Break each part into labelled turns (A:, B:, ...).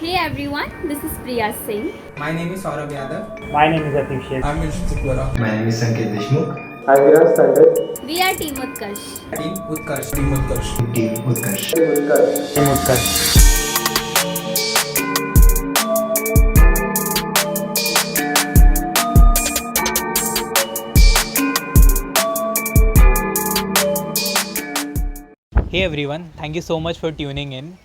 A: Hey everyone, this is Priya Singh.
B: My name is Saurabh Yadav.
C: My name is Atif Sheikh.
B: I'm Vinshit Sikwara.
D: My name is Sanket Deshmukh.
E: I'm Viraj Sandet.
A: We are Team Utkarsh.
B: Team Utkarsh. Team Utkarsh.
D: Team Utkarsh.
C: Team Utkarsh.
F: Hey everyone, thank you so much for tuning in.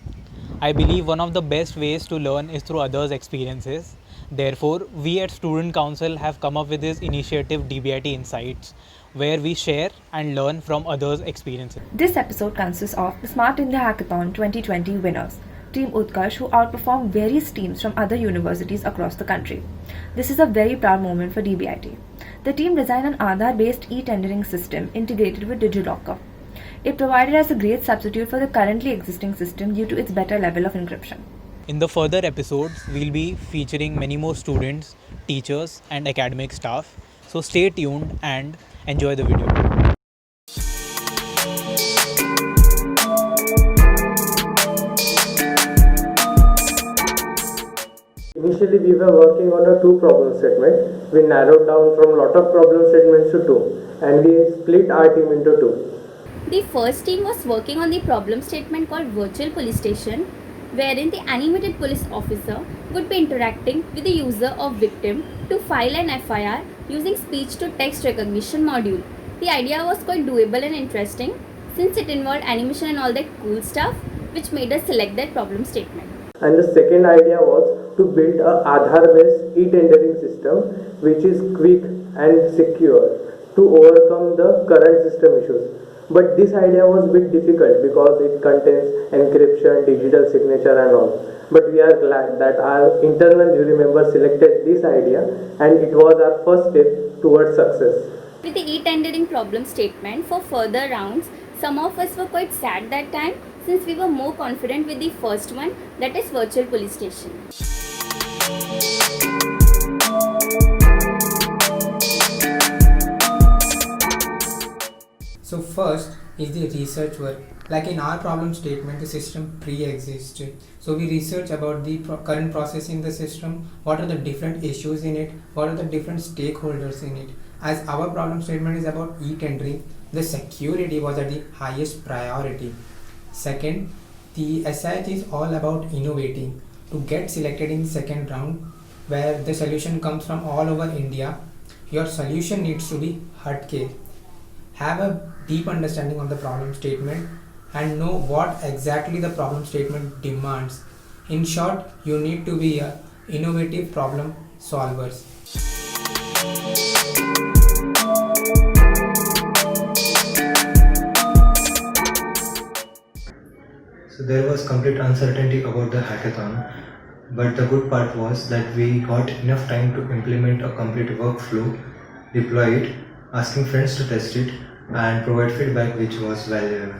F: I believe one of the best ways to learn is through others' experiences. Therefore, we at Student Council have come up with this initiative DBIT Insights, where we share and learn from others' experiences.
G: This episode consists of the Smart India Hackathon 2020 winners, Team Utkarsh, who outperformed various teams from other universities across the country. This is a very proud moment for DBIT. The team designed an Aadhaar-based e-tendering system integrated with DigiLocker. It provided us a great substitute for the currently existing system due to its better level of encryption.
F: In the further episodes, we'll be featuring many more students, teachers, and academic staff. So stay tuned and enjoy the video.
E: Initially, we were working on a two problem statement. We narrowed down from lot of problem statements to two, and we split our team into two.
A: The first team was working on the problem statement called Virtual Police Station, wherein the animated police officer would be interacting with the user or victim to file an FIR using speech to text recognition module. The idea was quite doable and interesting since it involved animation and all that cool stuff, which made us select that problem statement.
E: And the second idea was to build a Aadhaar-based e-tendering system which is quick and secure to overcome the current system issues. But this idea was a bit difficult because it contains encryption, digital signature and all. But we are glad that our internal jury members selected this idea and it was our first step towards success.
A: With the e-tendering problem statement for further rounds, some of us were quite sad that time since we were more confident with the first one, that is Virtual Police Station.
B: So first is the research work. Like in our problem statement, the system pre-existed. So we research about the current process in the system, what are the different issues in it, what are the different stakeholders in it. As our problem statement is about e-tendering, the security was at the highest priority. Second, the SIH is all about innovating to get selected in second round where the solution comes from all over India. Your solution needs to be Hutke. Have a deep understanding of the problem statement and know what exactly the problem statement demands. In short, you need to be a innovative problem solvers.
D: So there was complete uncertainty about the hackathon, but the good part was that we got enough time to implement a complete workflow, deploy it, asking friends to test it, and provide feedback which was valuable.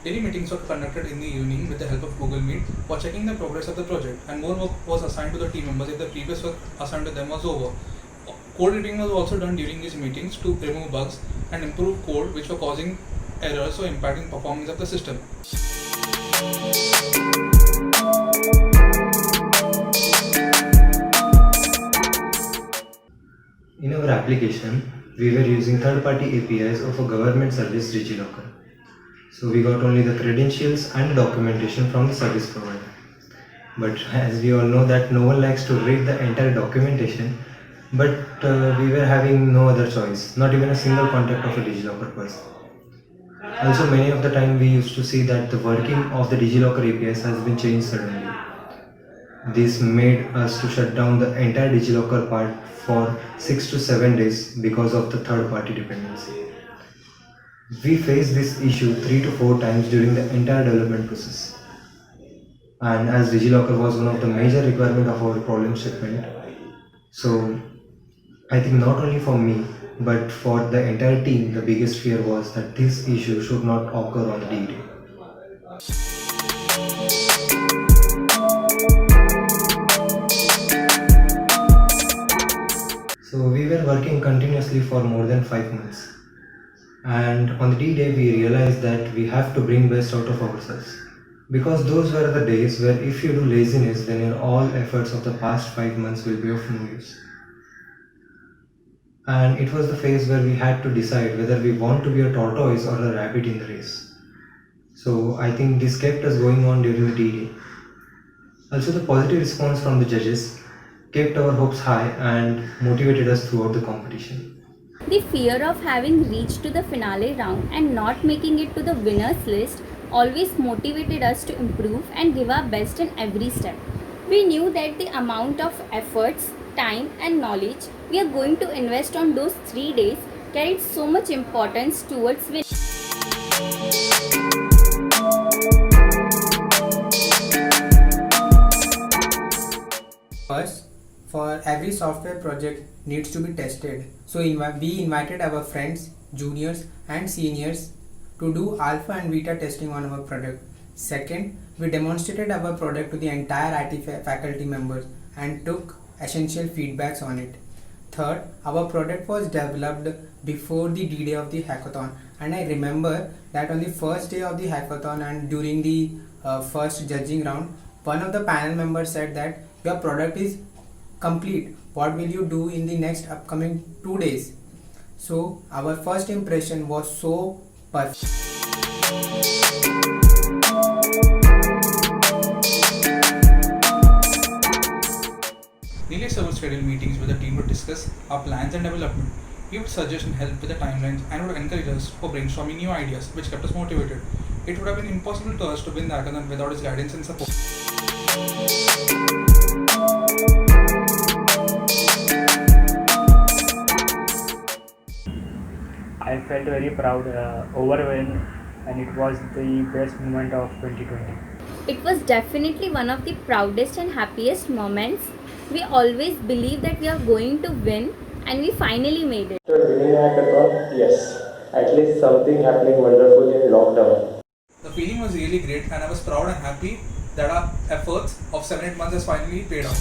H: Daily meetings were conducted in the evening with the help of Google Meet for checking the progress of the project, and more work was assigned to the team members if the previous work assigned to them was over. Code reading was also done during these meetings to remove bugs and improve code which were causing errors or impacting performance of the system.
D: In our application, we were using third-party APIs of a government service DigiLocker. So we got only the credentials and documentation from the service provider. But as we all know that no one likes to read the entire documentation, but we were having no other choice, not even a single contact of a DigiLocker person. Also, many of the time we used to see that the working of the DigiLocker APIs has been changed suddenly. This made us to shut down the entire DigiLocker part for 6 to 7 days because of the third-party dependency. We faced this issue 3 to 4 times during the entire development process. And as DigiLocker was one of the major requirements of our problem statement, so I think not only for me, but for the entire team, the biggest fear was that this issue should not occur on D-Day. So we were working continuously for more than 5 months. And on the D-Day, we realized that we have to bring best out of ourselves. Because those were the days where if you do laziness, then your all efforts of the past 5 months will be of no use. And it was the phase where we had to decide whether we want to be a tortoise or a rabbit in the race. So I think this kept us going on during the D-Day. Also, the positive response from the judges kept our hopes high and motivated us throughout the competition.
A: The fear of having reached to the finale round and not making it to the winners list always motivated us to improve and give our best in every step. We knew that the amount of efforts, time and knowledge we are going to invest on those 3 days carried so much importance towards winning.
B: First, for every software project needs to be tested. So we invited our friends, juniors and seniors to do alpha and beta testing on our product. Second, we demonstrated our product to the entire IT faculty members and took essential feedbacks on it. Third, our product was developed before the D-Day of the hackathon, and I remember that on the first day of the hackathon and during the first judging round, one of the panel members said that your product is complete. What will you do in the next upcoming 2 days? So our first impression was so perfect.
H: Nearly several scheduled meetings with the team to discuss our plans and development. He would suggest and help with the timelines and would encourage us for brainstorming new ideas, which kept us motivated. It would have been impossible to us to win the hackathon without his guidance and support.
C: I felt very proud, overwhelmed, and it was the best moment of 2020.
A: It was definitely one of the proudest and happiest moments. We always believed that we are going to win and we finally made it.
E: After winning hackathon, yes, at least something happening wonderful in lockdown.
H: The feeling was really great and I was proud and happy that our efforts of 7-8 months has finally paid off.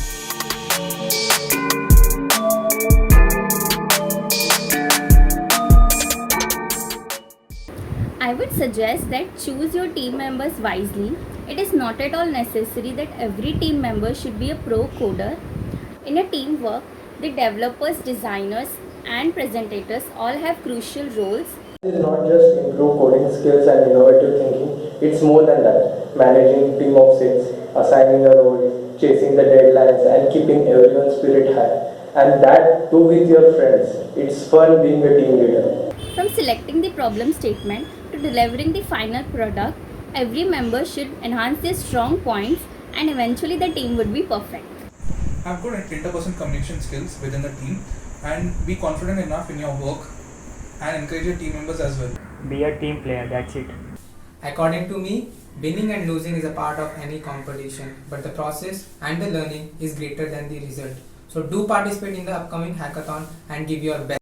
A: I would suggest that choose your team members wisely. It is not at all necessary that every team member should be a pro coder. In a teamwork, the developers, designers, and presentators all have crucial roles.
E: It is not just improve coding skills and innovative thinking, it's more than that. Managing team of 6, assigning a role, chasing the deadlines and keeping everyone's spirit high. And that too with your friends. It's fun being a team leader.
A: From selecting the problem statement to delivering the final product, every member should enhance their strong points and eventually the team would be perfect.
H: Have good interpersonal communication skills within the team and be confident enough in your work and encourage your team members as well.
C: Be a team player, that's it.
B: According to me, winning and losing is a part of any competition, but the process and the learning is greater than the result. So do participate in the upcoming hackathon and give your best.